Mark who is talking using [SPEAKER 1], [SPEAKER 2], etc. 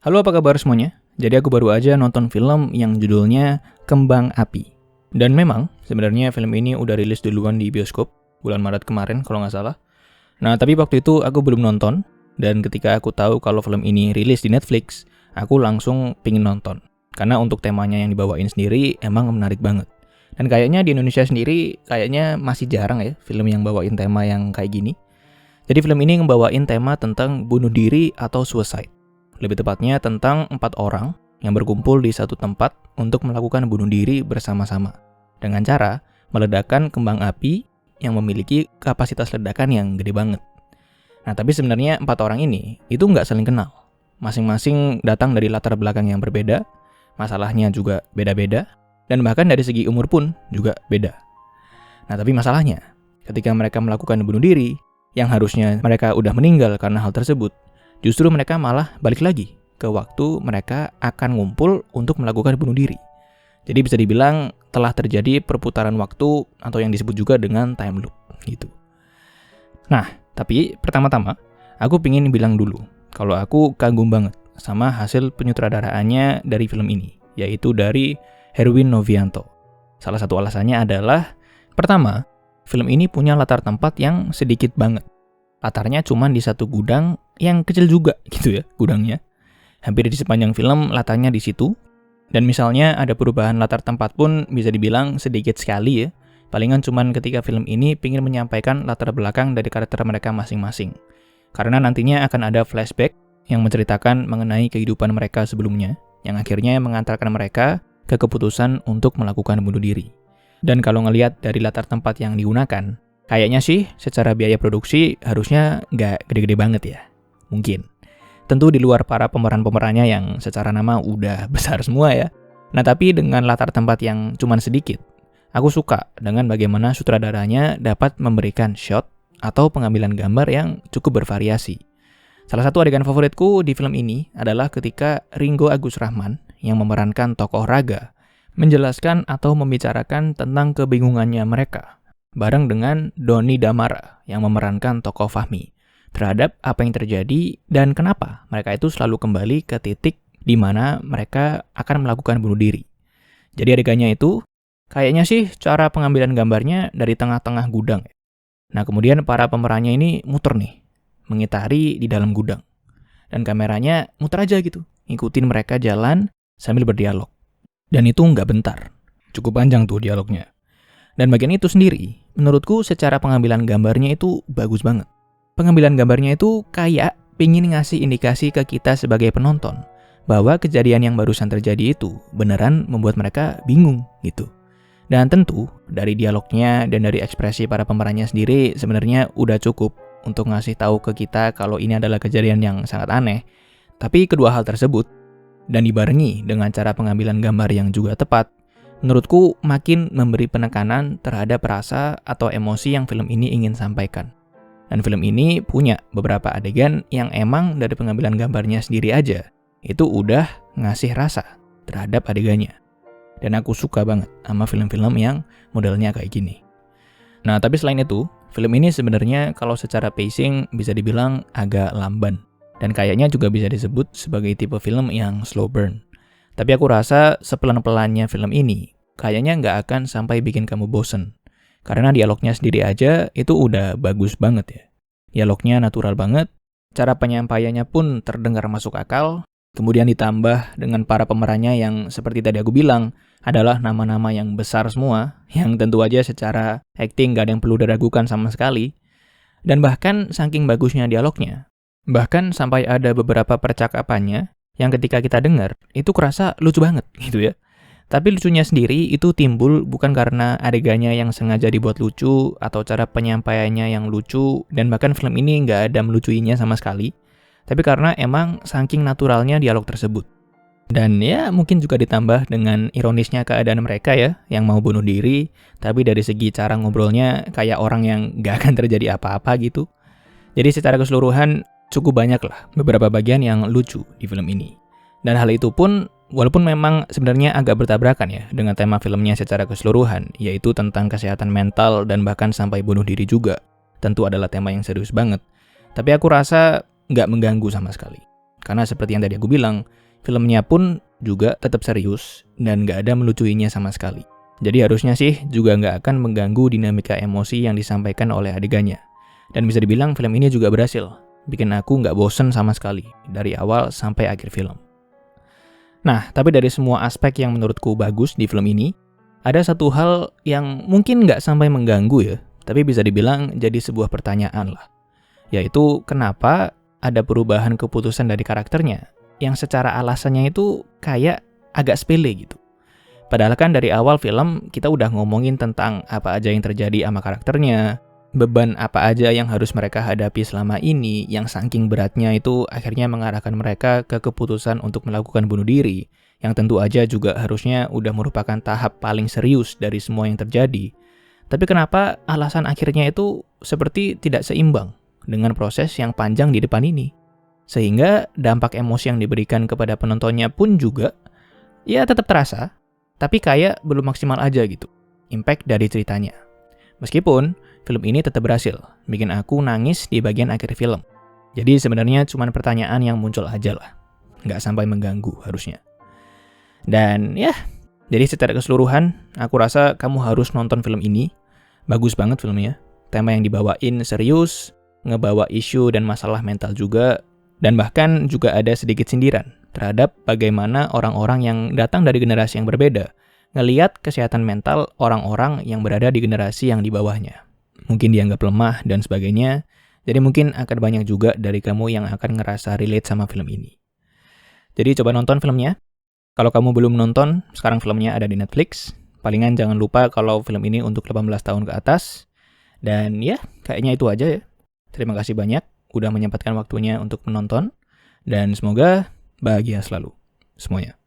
[SPEAKER 1] Halo, apa kabar semuanya? Jadi aku baru aja nonton film yang judulnya Kembang Api. Dan memang sebenarnya film ini udah rilis duluan di bioskop bulan Maret kemarin kalau nggak salah. Nah, tapi waktu itu aku belum nonton, dan ketika aku tahu kalau film ini rilis di Netflix, aku langsung pingin nonton. Karena untuk temanya yang dibawain sendiri emang menarik banget. Dan kayaknya di Indonesia sendiri kayaknya masih jarang ya film yang bawain tema yang kayak gini. Jadi film ini ngebawain tema tentang bunuh diri atau suicide. Lebih tepatnya tentang 4 orang yang berkumpul di satu tempat untuk melakukan bunuh diri bersama-sama. Dengan cara meledakkan kembang api yang memiliki kapasitas ledakan yang gede banget. Nah, tapi sebenarnya 4 orang ini itu nggak saling kenal. Masing-masing datang dari latar belakang yang berbeda, masalahnya juga beda-beda, dan bahkan dari segi umur pun juga beda. Nah, tapi masalahnya, ketika mereka melakukan bunuh diri, yang harusnya mereka udah meninggal karena hal tersebut, justru mereka malah balik lagi ke waktu mereka akan ngumpul untuk melakukan bunuh diri. Jadi bisa dibilang telah terjadi perputaran waktu atau yang disebut juga dengan time loop gitu. Nah, tapi pertama-tama aku pingin bilang dulu kalau aku kagum banget sama hasil penyutradaraannya dari film ini, yaitu dari Herwin Novianto. Salah satu alasannya adalah, pertama, film ini punya latar tempat yang sedikit banget. Latarnya cuma di satu gudang yang kecil juga gitu ya, gudangnya. Hampir di sepanjang film latarnya di situ. Dan misalnya ada perubahan latar tempat pun bisa dibilang sedikit sekali ya. Palingan cuman ketika film ini ingin menyampaikan latar belakang dari karakter mereka masing-masing. Karena nantinya akan ada flashback yang menceritakan mengenai kehidupan mereka sebelumnya, yang akhirnya mengantarkan mereka ke keputusan untuk melakukan bunuh diri. Dan kalau ngelihat dari latar tempat yang digunakan, kayaknya sih secara biaya produksi harusnya nggak gede-gede banget ya. Mungkin. Tentu di luar para pemeran-pemerannya yang secara nama udah besar semua ya. Nah, tapi dengan latar tempat yang cuman sedikit, aku suka dengan bagaimana sutradaranya dapat memberikan shot atau pengambilan gambar yang cukup bervariasi. Salah satu adegan favoritku di film ini adalah ketika Ringgo Agus Rahman yang memerankan tokoh Raga menjelaskan atau membicarakan tentang kebingungannya mereka bareng dengan Doni Damara yang memerankan tokoh Fahmi terhadap apa yang terjadi dan kenapa mereka itu selalu kembali ke titik di mana mereka akan melakukan bunuh diri. Jadi adegannya itu kayaknya sih cara pengambilan gambarnya dari tengah-tengah gudang. Nah, kemudian para pemerannya ini muter nih, mengitari di dalam gudang. Dan kameranya muter aja gitu, ngikutin mereka jalan sambil berdialog. Dan itu nggak bentar, cukup panjang tuh dialognya. Dan bagian itu sendiri, menurutku secara pengambilan gambarnya itu bagus banget. Pengambilan gambarnya itu kayak pingin ngasih indikasi ke kita sebagai penonton bahwa kejadian yang barusan terjadi itu beneran membuat mereka bingung gitu. Dan tentu dari dialognya dan dari ekspresi para pemerannya sendiri sebenarnya udah cukup untuk ngasih tahu ke kita kalau ini adalah kejadian yang sangat aneh. Tapi kedua hal tersebut dan dibarengi dengan cara pengambilan gambar yang juga tepat, menurutku makin memberi penekanan terhadap rasa atau emosi yang film ini ingin sampaikan. Dan film ini punya beberapa adegan yang emang dari pengambilan gambarnya sendiri aja, itu udah ngasih rasa terhadap adegannya. Dan aku suka banget sama film-film yang modelnya kayak gini. Nah, tapi selain itu, film ini sebenarnya kalau secara pacing bisa dibilang agak lamban. Dan kayaknya juga bisa disebut sebagai tipe film yang slow burn. Tapi aku rasa sepelan-pelannya film ini, kayaknya nggak akan sampai bikin kamu bosen. Karena dialognya sendiri aja itu udah bagus banget ya. Dialognya natural banget, cara penyampaiannya pun terdengar masuk akal, kemudian ditambah dengan para pemerannya yang seperti tadi aku bilang, adalah nama-nama yang besar semua, yang tentu aja secara acting gak ada yang perlu diragukan sama sekali. Dan bahkan saking bagusnya dialognya, bahkan sampai ada beberapa percakapannya yang ketika kita dengar, itu kerasa lucu banget gitu ya. Tapi lucunya sendiri itu timbul bukan karena adegannya yang sengaja dibuat lucu atau cara penyampaiannya yang lucu dan bahkan film ini nggak ada melucuinya sama sekali. Tapi karena emang saking naturalnya dialog tersebut. Dan ya mungkin juga ditambah dengan ironisnya keadaan mereka ya yang mau bunuh diri. Tapi dari segi cara ngobrolnya kayak orang yang nggak akan terjadi apa-apa gitu. Jadi secara keseluruhan cukup banyak lah beberapa bagian yang lucu di film ini. Dan hal itu pun walaupun memang sebenarnya agak bertabrakan ya dengan tema filmnya secara keseluruhan, yaitu tentang kesehatan mental dan bahkan sampai bunuh diri juga. Tentu adalah tema yang serius banget. Tapi aku rasa nggak mengganggu sama sekali. Karena seperti yang tadi aku bilang, filmnya pun juga tetap serius dan nggak ada melucuinya sama sekali. Jadi harusnya sih juga nggak akan mengganggu dinamika emosi yang disampaikan oleh adegannya. Dan bisa dibilang film ini juga berhasil, bikin aku nggak bosen sama sekali, dari awal sampai akhir film. Nah, tapi dari semua aspek yang menurutku bagus di film ini, ada satu hal yang mungkin nggak sampai mengganggu ya, tapi bisa dibilang jadi sebuah pertanyaan lah. Yaitu kenapa ada perubahan keputusan dari karakternya, yang secara alasannya itu kayak agak sepele gitu. Padahal kan dari awal film kita udah ngomongin tentang apa aja yang terjadi sama karakternya, beban apa aja yang harus mereka hadapi selama ini, yang saking beratnya itu akhirnya mengarahkan mereka ke keputusan untuk melakukan bunuh diri, yang tentu aja juga harusnya udah merupakan tahap paling serius dari semua yang terjadi. Tapi kenapa alasan akhirnya itu seperti tidak seimbang dengan proses yang panjang di depan ini? Sehingga dampak emosi yang diberikan kepada penontonnya pun juga ya tetap terasa, tapi kayak belum maksimal aja gitu, impact dari ceritanya. Meskipun film ini tetap berhasil bikin aku nangis di bagian akhir film. Jadi sebenarnya cuma pertanyaan yang muncul aja lah, nggak sampai mengganggu harusnya. Dan ya, jadi secara keseluruhan aku rasa kamu harus nonton film ini. Bagus banget filmnya, tema yang dibawain serius, ngebawa isu dan masalah mental juga, dan bahkan juga ada sedikit sindiran terhadap bagaimana orang-orang yang datang dari generasi yang berbeda ngelihat kesehatan mental orang-orang yang berada di generasi yang di bawahnya. Mungkin dianggap lemah dan sebagainya, jadi mungkin akan banyak juga dari kamu yang akan ngerasa relate sama film ini. Jadi coba nonton filmnya. Kalau kamu belum nonton, sekarang filmnya ada di Netflix. Palingan jangan lupa kalau film ini untuk 18 tahun ke atas. Dan ya, kayaknya itu aja ya. Terima kasih banyak udah menyempatkan waktunya untuk menonton. Dan semoga bahagia selalu semuanya.